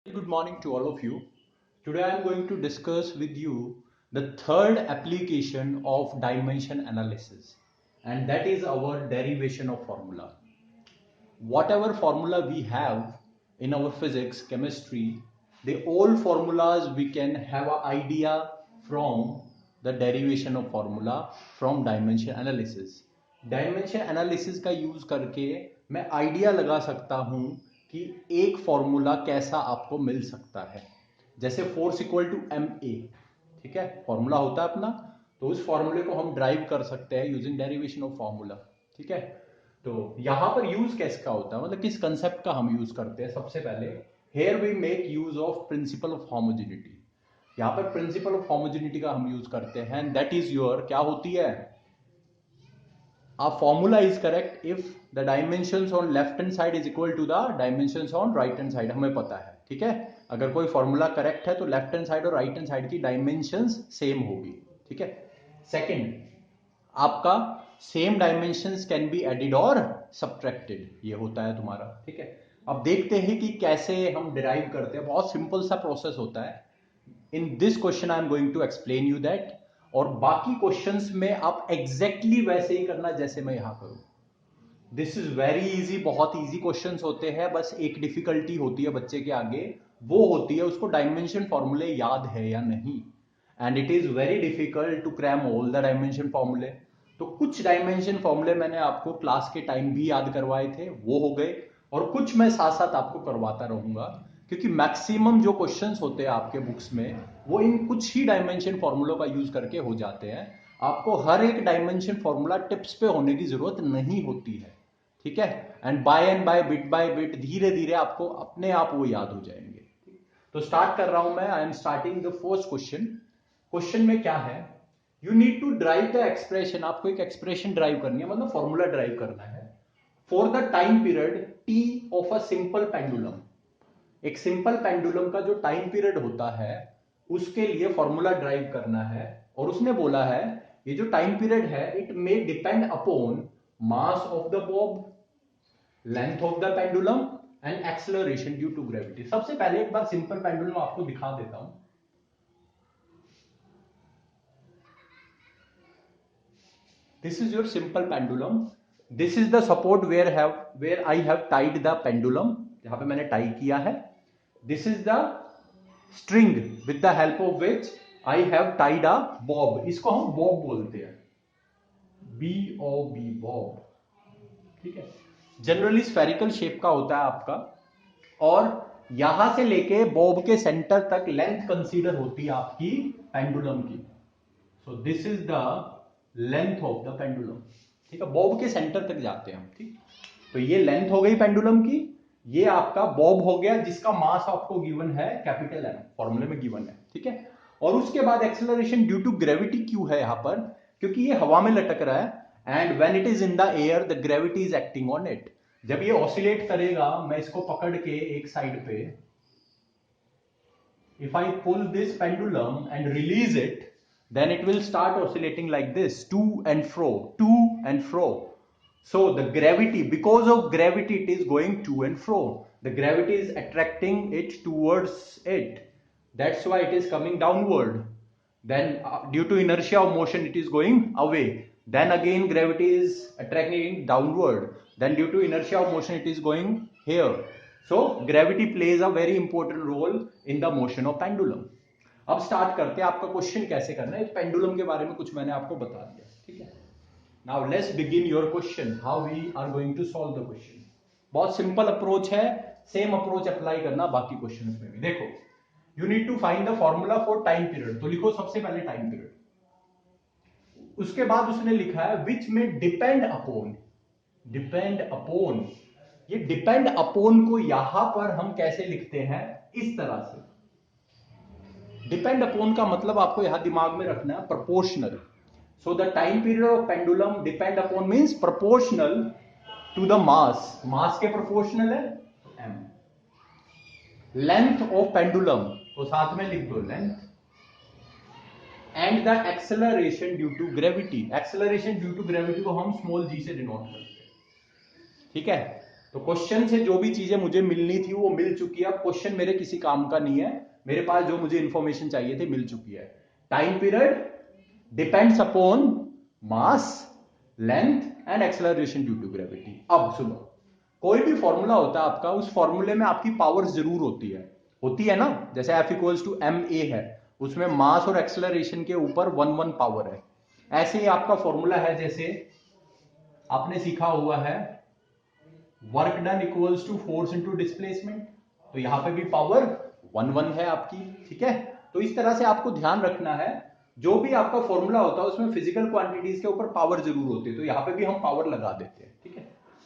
Good morning to all of you. Today I am going to discuss with you the third application of dimension analysis, and that is our derivation of formula. Whatever formula we have in our physics, chemistry, the all formulas we can have an idea from the derivation of formula from dimension analysis. Dimension analysis का use करके मैं idea लगा सकता हूं कि एक formula कैसा आपको मिल सकता है। जैसे force equal to m a, ठीक है, फॉर्मूला होता है अपना, तो उस फॉर्मूले को हम ड्राइव कर सकते हैं यूजिंग डेरिवेशन ऑफ फॉर्मूला। ठीक है, तो यहां पर यूज कैसका होता है, मतलब किस कंसेप्ट का हम यूज करते हैं। सबसे पहले here we make use of principle of homogeneity. यहां पर प्रिंसिपल ऑफ होमोजेनिटी का हम यूज करते हैं, दैट इज योर क्या होती है, a formula is correct if the dimensions on left hand side is equal to the dimensions on right hand side। हमें पता है, ठीक है, अगर कोई फॉर्मूला करेक्ट है तो लेफ्ट हैंड साइड और राइट हैंड साइड की डायमेंशंस सेम होगी। ठीक है, सेकंड, आपका same dimensions can be added और सब्ट्रैक्टेड, ये होता है तुम्हारा। ठीक है, अब देखते हैं कि कैसे हम डिराइव करते हैं। बहुत सिंपल सा प्रोसेस होता है। In this question I am going to explain you that, और बाकी क्वेश्चंस में आप एग्जैक्टली वैसे ही करना जैसे मैं यहां करूं। दिस इज वेरी इजी, बहुत इजी क्वेश्चंस होते हैं, बस एक डिफिकल्टी होती है बच्चे के आगे, वो होती है उसको डायमेंशन फॉर्मूले याद है या नहीं। And it is very difficult to cram all the dimension फॉर्मूले। तो कुछ डायमेंशन फॉर्मूले मैंने आपको क्लास के टाइम भी याद करवाए थे, वो हो गए, और कुछ मैं साथ साथ आपको करवाता रहूंगा, क्योंकि मैक्सिमम जो क्वेश्चंस होते हैं आपके बुक्स में वो इन कुछ ही डायमेंशन फॉर्मूलों का यूज करके हो जाते हैं। आपको हर एक डायमेंशन फॉर्मूला टिप्स पे होने की जरूरत नहीं होती है। ठीक है, एंड बाय बिट धीरे धीरे आपको अपने आप वो याद हो जाएंगे। तो स्टार्ट कर रहा हूं मैं, I am starting the first question. Question में क्या है, you need to derive the expression. आपको एक एक्सप्रेशन ड्राइव करनी है, मतलब फॉर्मूला ड्राइव करना है for the time period T of a simple pendulum. एक सिंपल पेंडुलम का जो टाइम पीरियड होता है उसके लिए फॉर्मूला ड्राइव करना है। और उसने बोला है ये जो टाइम पीरियड है it may depend upon mass of the bob, length of the pendulum and acceleration due to gravity. सबसे पहले एक बार सिंपल पेंडुलम आपको दिखा देता हूं। This is your simple pendulum, this is the support where I have tied the pendulum, जहां पे मैंने टाई किया है। This is the string with the help of which I have tied a bob. इसको हम बॉब बोलते हैं, B O B, Bob. ठीक है, जनरली स्फेरिकल शेप का होता है आपका, और यहां से लेके बॉब के सेंटर तक लेंथ कंसीडर होती है आपकी पेंडुलम की। So this is the length of the pendulum. ठीक है, बॉब के सेंटर तक जाते हैं हम। ठीक, तो ये लेंथ हो गई पेंडुलम की, ये आपका बॉब हो गया जिसका मास आपको गिवन है कैपिटल एम, फॉर्मूले में गिवन है। ठीक है, और उसके बाद एक्सेलरेशन ड्यू टू ग्रेविटी क्यों है यहां पर, क्योंकि ये हवा में लटक रहा है and when it is in the air the gravity is acting on it. जब ये ऑसिलेट करेगा, मैं इसको पकड़ के एक साइड पे, if I pull this pendulum and release it, then it will start oscillating like this, to and fro, to and fro. So the gravity, because of gravity, it is going to and fro. The gravity is attracting it towards it. That's why it is coming downward. Then due to inertia of motion, it is going away. Then again gravity is attracting downward. Then due to inertia of motion, it is going here. So gravity plays a very important role in the motion of pendulum. अब start करते हैं, आपका question कैसे करना है। Pendulum के बारे में कुछ मैंने आपको बता दिया। ठीक है, now let's begin your question, how we are going to solve the question. बहुत सिंपल अप्रोच है, सेम अप्रोच अप्लाई करना बाकी क्वेश्चंस में भी। देखो, you need to find the formula for time period, तो लिखो सबसे पहले टाइम पीरियड। उसके बाद उसने लिखा है विच में डिपेंड अपॉन, डिपेंड अपॉन। ये डिपेंड अपॉन को यहां पर हम कैसे लिखते हैं, इस तरह से। डिपेंड अपॉन का मतलब आपको यहां दिमाग में रखना है proportional. So the time period of pendulum depend upon means proportional to the mass, mass के प्रोपोर्शनल है एम। लेंथ ऑफ पेंडुलम, तो साथ में लिख दो length, and the acceleration due to gravity. Acceleration due to gravity को हम small जी से डिनोट करते हैं। ठीक है, तो क्वेश्चन से जो भी चीजें मुझे मिलनी थी वो मिल चुकी है। अब क्वेश्चन मेरे किसी काम का नहीं है, मेरे पास जो मुझे इंफॉर्मेशन चाहिए थी मिल चुकी है। Time period depends upon mass, length and acceleration due to gravity. अब सुनो, कोई भी फॉर्मूला होता है आपका, उस फॉर्मूले में आपकी पावर जरूर होती है ना। जैसे F equals to m a है, उसमें मास और एक्सेलरेशन के ऊपर 1 पावर है। ऐसे ही आपका फॉर्मूला है, जैसे आपने सीखा हुआ है work done equals to force into displacement, तो यहां पे भी पावर 1 है आपकी। ठीक है, तो इस तरह से आपको ध्यान रखना है, जो भी आपका फॉर्मूला होता है उसमें फिजिकल क्वांटिटीज के ऊपर पावर जरूर होती है, तो यहां पे भी हम पावर लगा देते हैं। ठीक है,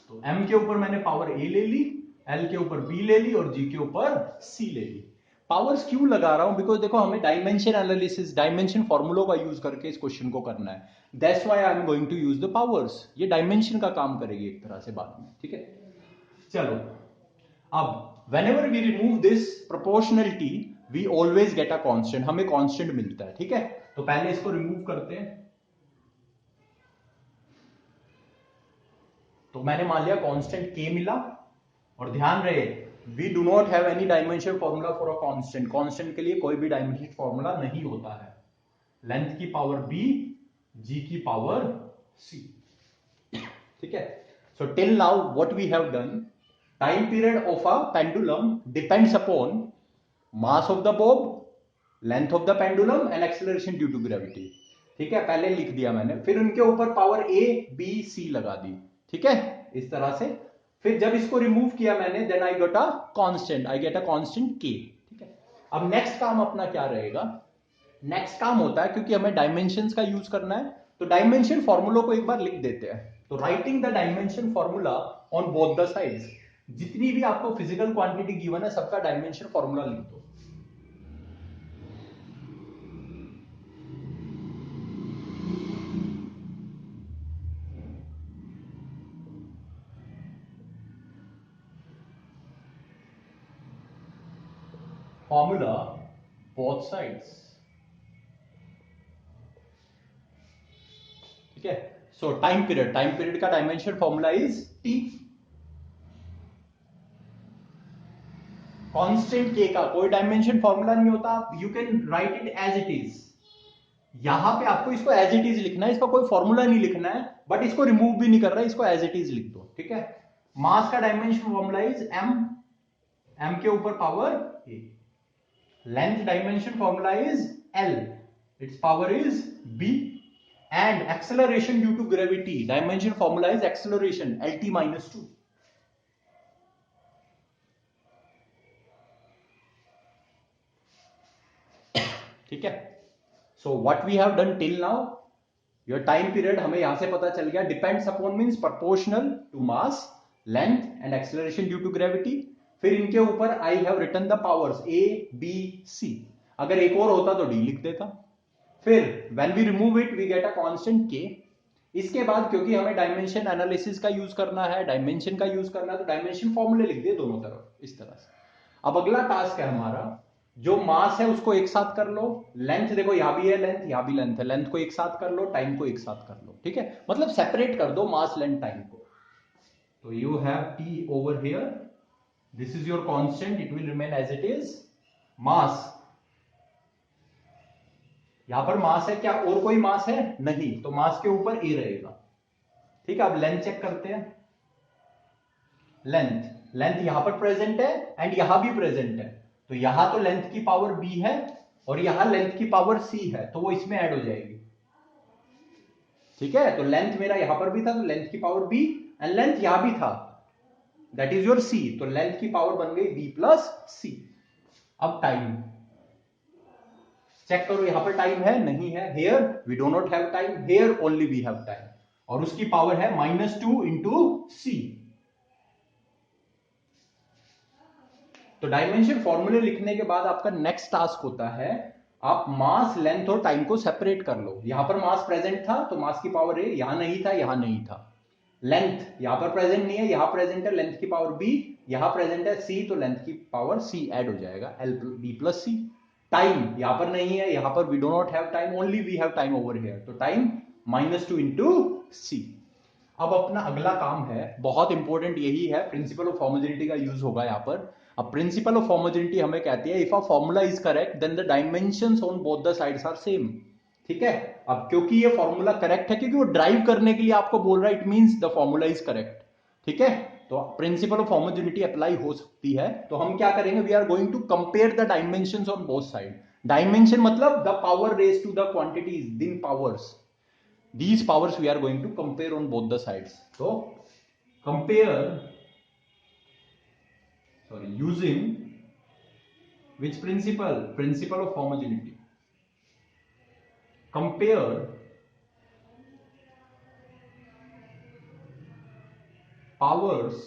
तो m के ऊपर मैंने पावर a ले ली, l के ऊपर b ले ली और g के ऊपर c ले ली। पावर्स क्यों लगा रहा हूं? बिकॉज देखो, हमें डायमेंशन एनालिसिस, डायमेंशन फॉर्मूलों का यूज करके इस क्वेश्चन को करना है। That's why I am going to use the powers. ये डायमेंशन का काम करेगी एक तरह से बाद में। ठीक है, चलो, अब whenever we remove this proportionality we always get a constant, हमें constant मिलता है। ठीक है, तो पहले इसको रिमूव करते हैं। तो मैंने मान लिया कांस्टेंट k मिला, और ध्यान रहे we do not have any dimension formula for a constant. Constant के लिए कोई भी डायमेंशन फॉर्मूला नहीं होता है। लेंथ की पावर b, g की पावर c। ठीक है, so till now what we have done, time period of a pendulum depends upon mass of the bob, length of the pendulum and acceleration due to gravity. ठीक है, पहले लिख दिया मैंने, फिर उनके ऊपर पावर a b c लगा दी। ठीक है, इस तरह से। फिर जब इसको रिमूव किया मैंने, then I get a constant, I get a constant k। ठीक है, अब नेक्स्ट काम अपना क्या रहेगा? नेक्स्ट काम होता है, क्योंकि हमें डायमेंशंस का यूज करना है, तो डायमेंशन फॉर्मूला को एक बार लिख देते हैं। तो writing the dimension formula on both the sides, जितनी भी आपको फिजिकल क्वांटिटी गिवन है सबका डायमेंशन फॉर्मूला लिख दो। Formula both sides. ठीक है, सो टाइम पीरियड का dimension formula is T. Constant K का कोई डायमेंशन फॉर्मूला नहीं होता, you can write it as it is. यहां पे आपको इसको एज इट इज लिखना है, इसका कोई फॉर्मूला नहीं लिखना है, बट इसको रिमूव भी नहीं कर रहा है, इसको एज इट इज लिख दो। ठीक है, मास का dimension formula is M, M के ऊपर power A. Length dimension formula is L, it's power is B. And acceleration due to gravity dimension formula is acceleration, L T minus 2। ठीक है, so what we have done till now, your time period हमें यहां से पता चल गया, depends upon means proportional to mass, length and acceleration due to gravity. फिर इनके ऊपर I have written the powers A B C, अगर एक और होता तो डी लिख देता। फिर when we remove it we get a constant K. इसके बाद क्योंकि हमें डायमेंशन एनालिसिस का यूज करना है, डायमेंशन का यूज करना है, तो डायमेंशन फॉर्मूले लिख दिए दोनों तरफ इस तरह से। अब अगला टास्क है हमारा, जो मास है उसको एक साथ कर लो, लेंथ देखो यहां भी है लेंथ, यहां भी लेंथ है, लेंथ को एक साथ कर लो, टाइम को एक साथ कर लो। ठीक है, मतलब सेपरेट कर दो मास लेंथ टाइम को। तो you have T over here, this is your constant, it will remain as it is. Mass, यहां पर मास है क्या, और कोई मास है नहीं, तो मास के ऊपर ए रहेगा। ठीक है, अब लेंथ चेक करते हैं। लेंथ यहां पर प्रेजेंट है एंड यहां भी प्रेजेंट है, तो यहां तो लेंथ की पावर b है और यहां लेंथ की पावर c है, तो वो इसमें ऐड हो जाएगी। ठीक है, तो लेंथ मेरा यहां पर भी था, तो लेंथ की पावर b, एंड लेंथ यहां भी था, दैट इज योर c, तो लेंथ की पावर बन गई b प्लस c। अब टाइम चेक करो, यहां पर टाइम है नहीं है, here we do not have time, here only we have time, और उसकी पावर है -2 इंटू सी। तो डायमेंशन फॉर्मूले लिखने के बाद आपका नेक्स्ट टास्क होता है, आप मास, लेंथ और टाइम को सेपरेट कर लो। यहां पर मास प्रेजेंट था तो मास की पावर ए, यहां नहीं था, यहां नहीं था। लेंथ यहां पर प्रेजेंट नहीं है, यहां प्रेजेंट है, लेंथ की पावर बी, यहां प्रेजेंट है सी, तो लेंथ की पावर सी ऐड हो जाएगा, L B plus C. Time यहां पर नहीं है, यहां पर we do not have time, only we have time over here, तो टाइम -2 इंटू सी। अब अपना अगला काम है, बहुत इंपॉर्टेंट यही है, प्रिंसिपल ऑफ होमोजेनिटी का यूज होगा यहाँ पर। अब प्रिंसिपल ऑफ होमोजेनिटी हमें कहती है if a formula is correct then the dimensions on both the sides are same. ठीक है, अब क्योंकि ये फॉर्मूला करेक्ट है, क्योंकि वो ड्राइव करने के लिए आपको बोल रहा है, it means the formula is correct. ठीक है, तो प्रिंसिपल ऑफ होमोजेनिटी अप्लाई हो सकती है। तो हम क्या करेंगे, we are going to compare the dimensions on both side. Dimension मतलब the power raise to the quantities in powers, these powers we are going to compare on both the sides. So compare, using which principle, principle of homogeneity, compare powers,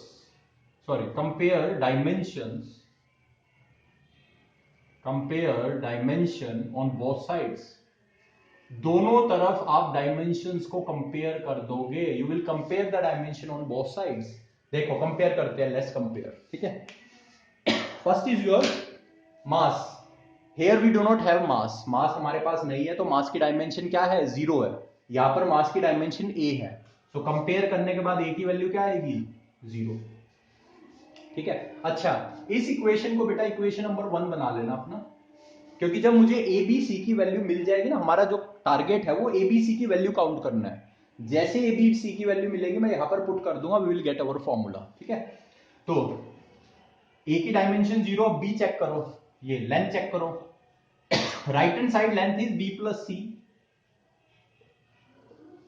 compare dimensions, compare dimension on both sides। दोनों तरफ आप dimensions को compare कर दोगे, you will compare the dimension on both sides. देखो compare करते हैं, let's compare. ठीक है, first is your mass. Here we do not have mass, mass हमारे पास नहीं है, तो मास की डायमेंशन क्या है, 0 है। यहां पर मास की डायमेंशन a है, तो कंपेयर करने के बाद a की वैल्यू क्या आएगी, 0। ठीक है, अच्छा इस इक्वेशन को बेटा इक्वेशन नंबर 1 बना लेना अपना, क्योंकि जब मुझे ए बी सी की वैल्यू मिल जाएगी ना, हमारा जो टारगेट है वो ए बी सी की वैल्यू काउंट करना है। जैसे ए बी सी की वैल्यू मिलेगी मैं यहां पर पुट कर दूंगा, we will get our formula. ठीक है, तो ए की डायमेंशन 0, बी चेक करो, ये लेंथ चेक करो, right hand side length is B plus C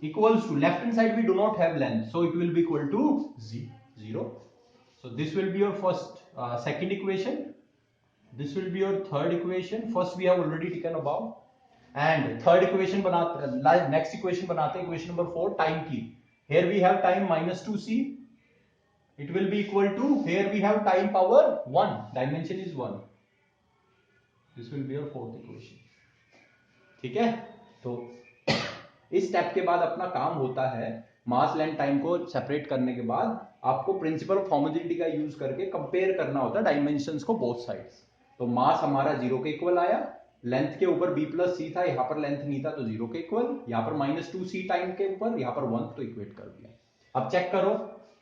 equals to left hand side we do not have length, so it will be equal to 0। So this will be your first second equation, this will be your third equation, first we have already taken above, and third equation बनाते, next equation बनाते हैं, equation number 4 time की। here we have time minus 2c, it will be equal to, here we have time power 1, dimension is 1, this will be your fourth equation। ठीक है, तो इस step के बाद अपना काम होता है मास लेंथ टाइम को सेपरेट करने के बाद आपको प्रिंसिपल ऑफ होमोजेनिटी का यूज करके कंपेयर करना होता है डायमेंशंस को बोथ साइड्स। तो मास हमारा 0 के इक्वल आया, लेंथ के ऊपर b प्लस सी था, यहां पर लेंथ नहीं था तो 0 के इक्वल, यहां पर -2c टाइम के ऊपर, यहां पर 1, तो इक्वेट कर दिया। अब चेक करो,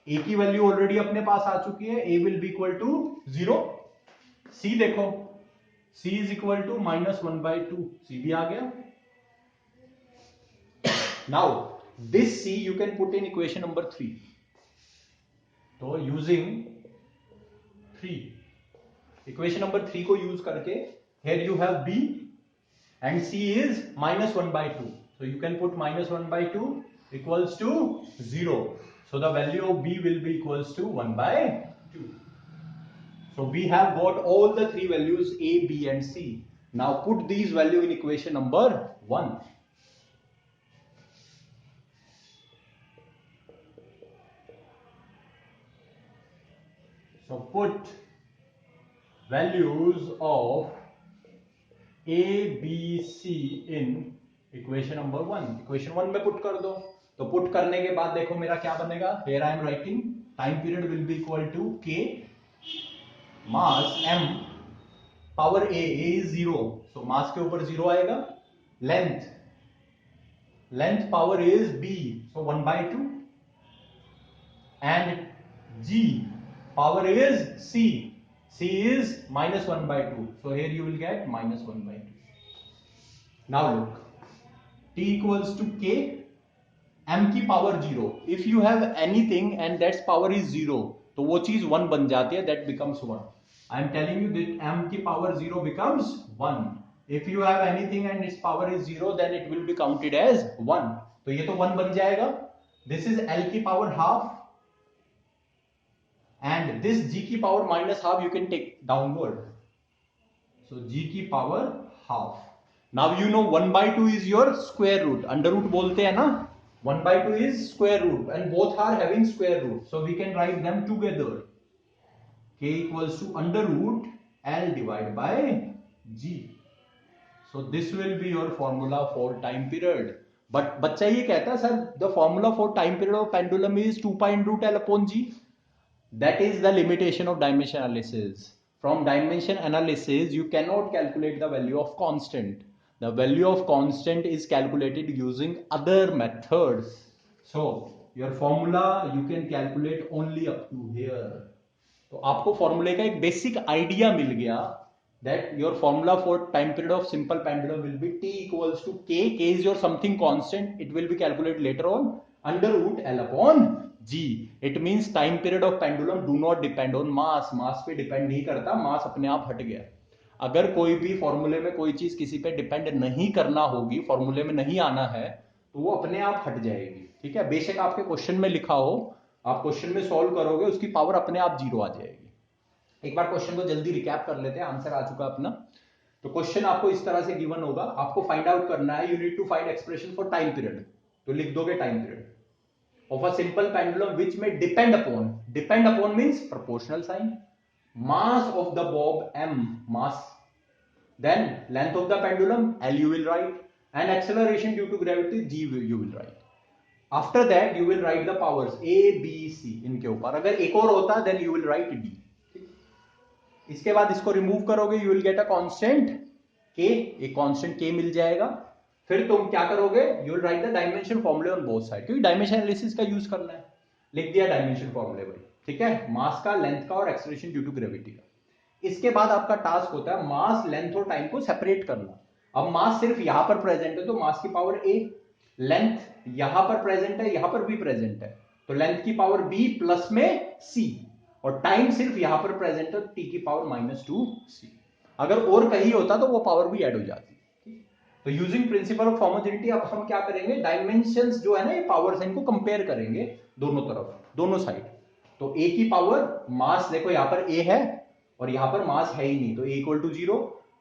a की वैल्यू ऑलरेडी अपने पास आ चुकी है, a will be equal to 0, c देखो c is equal to -1/2, c भी आ गया। Now this c you can put in equation number 3, तो using 3 इक्वेशन नंबर 3 को यूज करके, here you have b and c is -1/2, so you can put -1/2 equals to 0, so the value of b will be equals to 1/2। so we have got all the three values a, b and c। now put these value in equation number 1। so put values of a b c in equation number 1, equation 1 में put कर दो। तो put करने के बाद देखो मेरा क्या बनेगा, here I am writing time period will be equal to k mass m power a is 0, so mass के ऊपर 0 आएगा, length power is b, so 1/2, and g power is c is -1/2, so here you will get -1/2। now look, t equals to k, m की power 0, if you have anything and that's power is 0, तो वो चीज 1 बन जाती है, that becomes 1। I am telling you that m की power 0 becomes 1, if you have anything and its power is 0 then it will be counted as 1, तो ये तो 1 बन जाएगा। this is l की power half and this g की power -half you can take downward, so g की power half। now you know 1/2 is your square root, under root बोलते हैं ना, 1/2 is square root and both are having square root, so we can write them together, k equals to under root l divided by g, so this will be your formula for time period। but बच्चा ये कहता है sir the formula for time period of pendulum is 2 pi into l upon g, that is the limitation of dimension analysis। from dimension analysis you cannot calculate the value of constant, the value of constant is calculated using other methods। so your formula you can calculate only up to here. तो आपको फॉर्मूले का एक basic idea मिल गया that your formula for time period of simple pendulum will be t equals to k. K is your something constant, it will be calculated later on, under root L upon G. It means time period of pendulum do not depend on mass. Mass पे depend नहीं करता, mass अपने आप हट गया। अगर कोई भी फॉर्मूले में कोई चीज किसी पे डिपेंड नहीं करना होगी, फॉर्मूले में नहीं आना है, तो वो अपने आप हट जाएगी। ठीक है, बेशक आपके क्वेश्चन में लिखा हो, आप क्वेश्चन में सॉल्व करोगे उसकी पावर अपने आप जीरो आ जाएगी। एक बार क्वेश्चन को जल्दी रिकैप कर लेते हैं, आंसर आ चुका अपना। तो क्वेश्चन आपको इस तरह से गिवन होगा, आपको फाइंड आउट करना है, you need to find expression for time period. तो लिख दोगे time period of a simple pendulum which में depend upon means proportional sign, mass of the bob m mass, then length of the pendulum L you will write, and acceleration due to gravity G you will write. After that you will write the powers A B C इनके ऊपर। अगर एक और होता then you will write D। इसके बाद इसको remove करोगे, you will gate a constant k, एक कांस्टेंट k मिल जाएगा। फिर तुम क्या करोगे, you will write the dimension फॉर्मूले ऑन बोथ साइड, क्योंकि डायमेंशन एनालिसिस का यूज करना है। लिख दिया डायमेंशन फॉर्मूले भाई, ठीक है, मास का, लेंथ का और एक्सेलरेशन ड्यू टू ग्रेविटी का। इसके बाद आपका टास्क होता है मास, लेंथ और टाइम को सेपरेट करना। अब मास सिर्फ यहां पर प्रेजेंट है तो मास की पावर a, लेंथ यहां पर प्रेजेंट है, यहां पर भी प्रेजेंट है तो लेंथ की पावर b प्लस में c, और टाइम सिर्फ यहां पर प्रेजेंट है t की पावर -2c। अगर और कहीं होता तो वो पावर भी ऐड हो जाती। तो यूजिंग प्रिंसिपल ऑफ होमोजेनिटी अब हम क्या करेंगे, डायमेंशंस जो है ना ये पावर्स, इनको कंपेयर करेंगे दोनों तरफ, दोनों साइड। तो a की पावर मास, देखो यहां पर a है और यहां पर मास है ही नहीं, तो a equal to 0,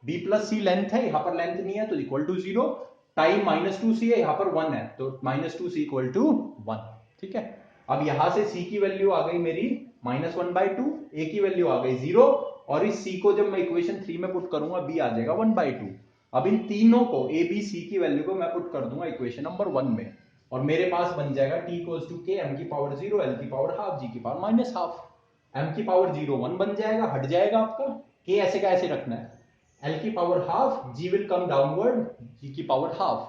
b plus c length है, यहां पर लेंथ नहीं है तो इक्वल टू 0, टाइम -2c है, यहां पर 1 है तो -2c इक्वल टू 1। ठीक है, अब यहां से c की वैल्यू आ गई मेरी -1/2, a की वैल्यू आ गई 0, और इस c को जब मैं इक्वेशन 3 में पुट करूंगा b आ जाएगा 1/2। अब इन तीनों को a b c की वैल्यू को मैं पुट कर दूंगा इक्वेशन नंबर 1 में, और मेरे पास बन जाएगा t equals to k, m की पावर 0, l की पावर हाफ, g की पावर -हाफ। m की पावर 0 1 बन जाएगा, हट जाएगा आपका, k ऐसे का ऐसे रखना है, l की power half, g will come downward, g की power half,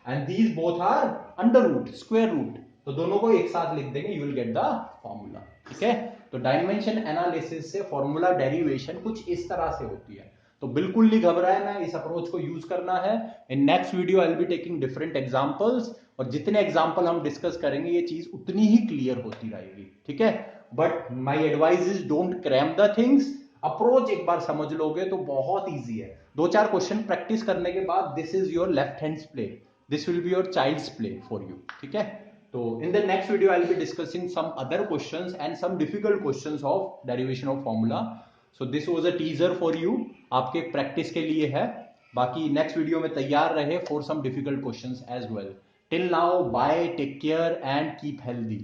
and these both are under root, square root, तो दोनों को एक साथ लिख देंगे, you will get the formula. ठीक है, तो डायमेंशन एनालिसिस से फॉर्मूला डेरिवेशन कुछ इस तरह से होती है। तो बिल्कुल नहीं घबराना है, इस अप्रोच को यूज करना है। In next video I will be taking different examples, और जितने एग्जांपल हम डिस्कस करेंगे ये चीज उतनी ही क्लियर होती रहेगी। ठीक है, but my advice is don't cram the things, approach एक बार समझ लोगे तो बहुत ईजी है। 2-4 क्वेश्चन प्रैक्टिस करने के बाद this is your left hands play, this will be your child's play for you. ठीक है, तो in the next video I'll be discussing some other questions and some difficult questions of derivation of formula. So this was a teaser for you, आपके practice के लिए है। बाकी next video में तैयार रहे for some difficult questions as well. Till now, bye, take care and keep healthy.